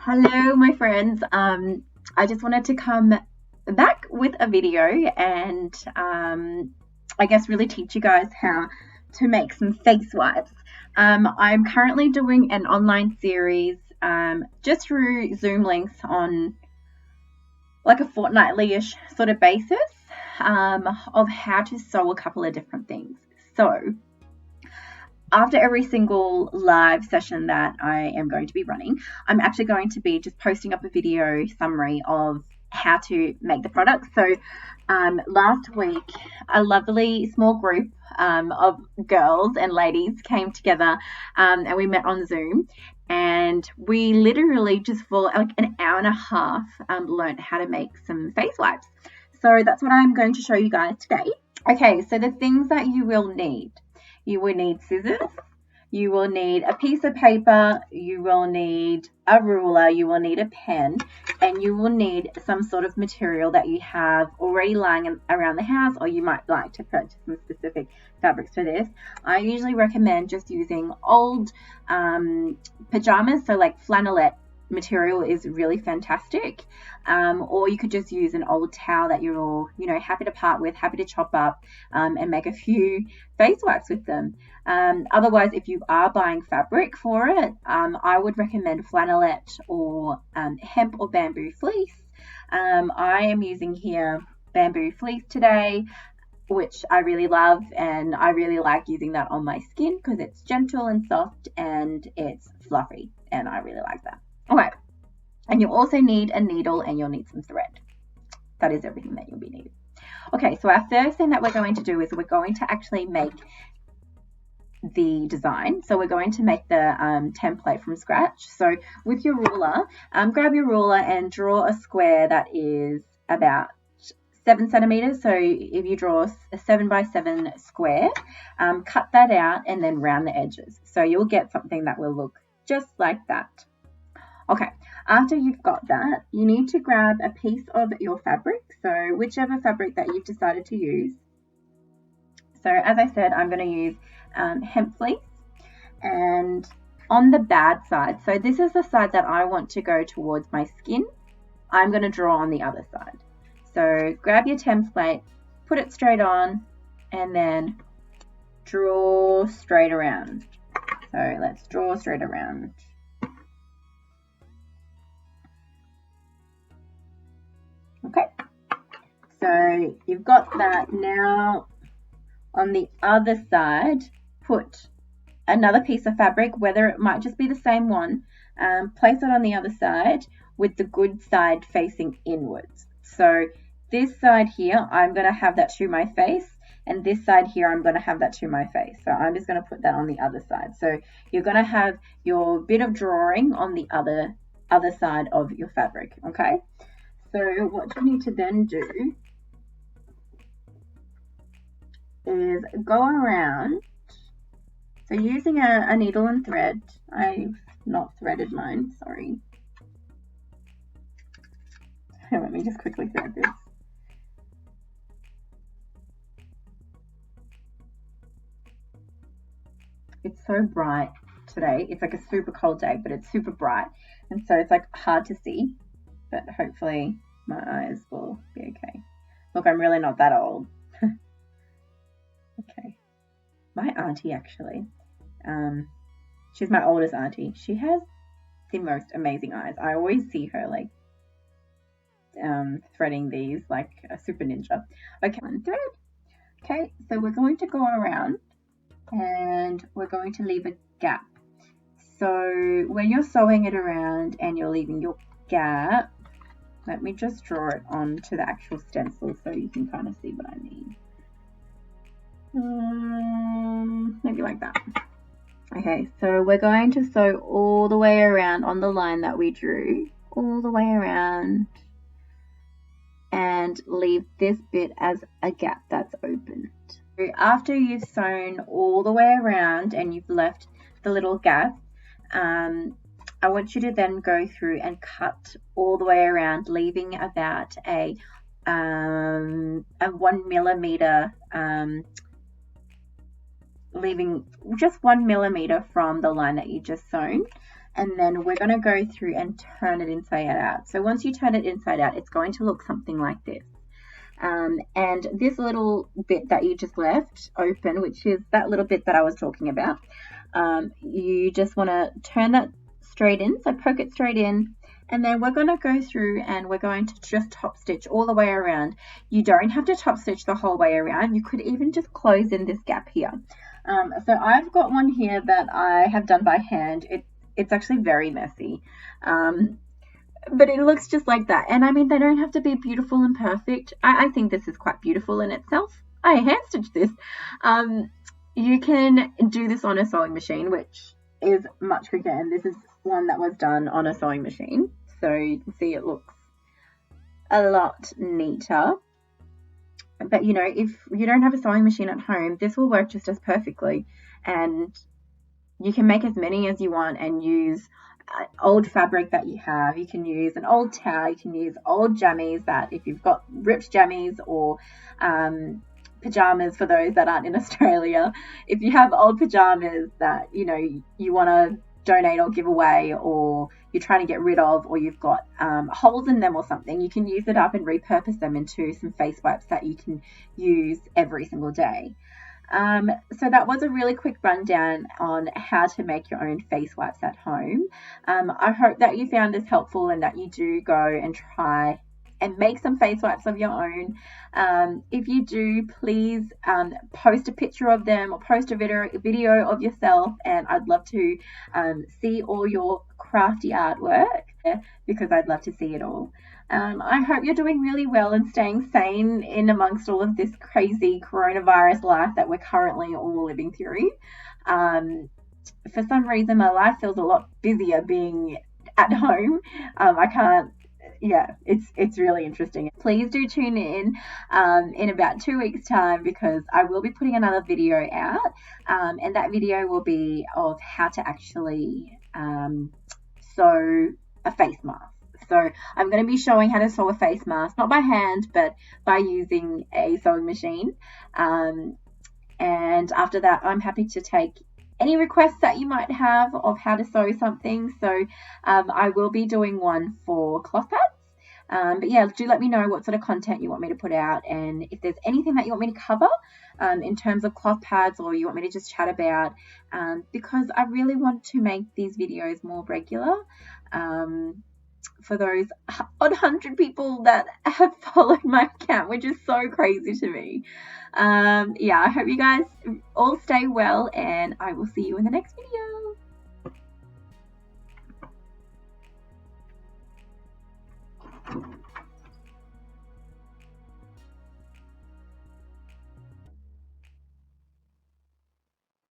Hello, my friends. I just wanted to come back with a video and I guess really teach you guys how to make some face wipes. I'm currently doing an online series just through Zoom links on like a fortnightly-ish sort of basis of how to sew a couple of different things. So after every single live session that I am going to be running, I'm actually going to be just posting up a video summary of how to make the product. So last week, a lovely small group of girls and ladies came together and we met on Zoom. And we literally just for like an hour and a half learned how to make some face wipes. So that's what I'm going to show you guys today. Okay, so the things that you will need. You will need scissors, you will need a piece of paper, you will need a ruler, you will need a pen, and you will need some sort of material that you have already lying around the house, or you might like to purchase some specific fabrics for this. I usually recommend just using old pajamas, so like flannelette material is really fantastic, or you could just use an old towel that you're all happy to part with, happy to chop up and make a few face wipes with them. Otherwise, if you are buying fabric for it, I would recommend flannelette or hemp or bamboo fleece. I am using here bamboo fleece today, which I really love, and I really like using that on my skin because it's gentle and soft and it's fluffy, and I really like that. Okay, and you'll also need a needle and you'll need some thread. That is everything that you'll be needing. Okay, so our first thing that we're going to do is we're going to actually make the design. So we're going to make the template from scratch. So with your ruler, grab your ruler and draw a square that is about 7 centimeters. So if you draw a 7 by 7 square, cut that out and then round the edges. So you'll get something that will look just like that. Okay, after you've got that, you need to grab a piece of your fabric, so whichever fabric that you've decided to use. So as I said, I'm going to use hemp fleece, and on the bad side, so this is the side that I want to go towards my skin, I'm going to draw on the other side. So grab your template, put it straight on, and then draw straight around. So let's draw straight around. Okay, so you've got that. Now on the other side, put another piece of fabric, whether it might just be the same one, place it on the other side with the good side facing inwards. So this side here, I'm going to have that to my face, and this side here, I'm going to have that to my face. So I'm just going to put that on the other side. So you're going to have your bit of drawing on the other side of your fabric, okay? So what you need to then do is go around. So using a needle and thread, I've not threaded mine, sorry. Let me just quickly thread this. It's so bright today. It's like a super cold day, but it's super bright. And so it's like hard to see. But hopefully my eyes will be okay. Look, I'm really not that old. Okay. My auntie, actually, she's my oldest auntie. She has the most amazing eyes. I always see her like threading these like a super ninja. Okay, one thread. Okay, so we're going to go around and we're going to leave a gap. So when you're sewing it around and you're leaving your gap, let me just draw it onto the actual stencil so you can kind of see what I mean. Maybe like that. Okay, so we're going to sew all the way around on the line that we drew, all the way around, and leave this bit as a gap that's opened. After you've sewn all the way around and you've left the little gap, I want you to then go through and cut all the way around, leaving about a 1 millimeter, leaving just 1 millimeter from the line that you just sewn, and then we're going to go through and turn it inside out. So once you turn it inside out, it's going to look something like this. And this little bit that you just left open, which is that little bit that I was talking about, you just want to turn that straight in, so poke it straight in, and then we're going to go through and we're going to just top stitch all the way around. You don't have to top stitch the whole way around. You could even just close in this gap here. So I've got one here that I have done by hand. It's actually very messy, but it looks just like that. And I mean, they don't have to be beautiful and perfect. I think this is quite beautiful in itself. I hand stitched this. You can do this on a sewing machine, which is much quicker, and this is one that was done on a sewing machine, so you can see it looks a lot neater. But you know, if you don't have a sewing machine at home, this will work just as perfectly, and you can make as many as you want and use old fabric that you have. You can use an old towel, you can use old jammies, that if you've got ripped jammies, or pajamas for those that aren't in Australia. If you have old pajamas that, you know, you want to donate or give away, or you're trying to get rid of, or you've got holes in them or something, you can use it up and repurpose them into some face wipes that you can use every single day. So that was a really quick rundown on how to make your own face wipes at home. I hope that you found this helpful and that you do go and try and make some face wipes of your own. If you do, please post a picture of them or post a video of yourself, and I'd love to see all your crafty artwork, because I'd love to see it all. I hope you're doing really well and staying sane in amongst all of this crazy coronavirus life that we're currently all living through. For some reason, my life feels a lot busier being at home. It's really interesting. Please do tune in about 2 weeks' time, because I will be putting another video out, and that video will be of how to actually sew a face mask. So I'm going to be showing how to sew a face mask, not by hand, but by using a sewing machine. And after that, I'm happy to take any requests that you might have of how to sew something. So I will be doing one for cloth pads. But yeah, do let me know what sort of content you want me to put out, and if there's anything that you want me to cover in terms of cloth pads, or you want me to just chat about, because I really want to make these videos more regular. For those 100 people that have followed my account, which is so crazy to me. I hope you guys all stay well, and I will see you in the next video.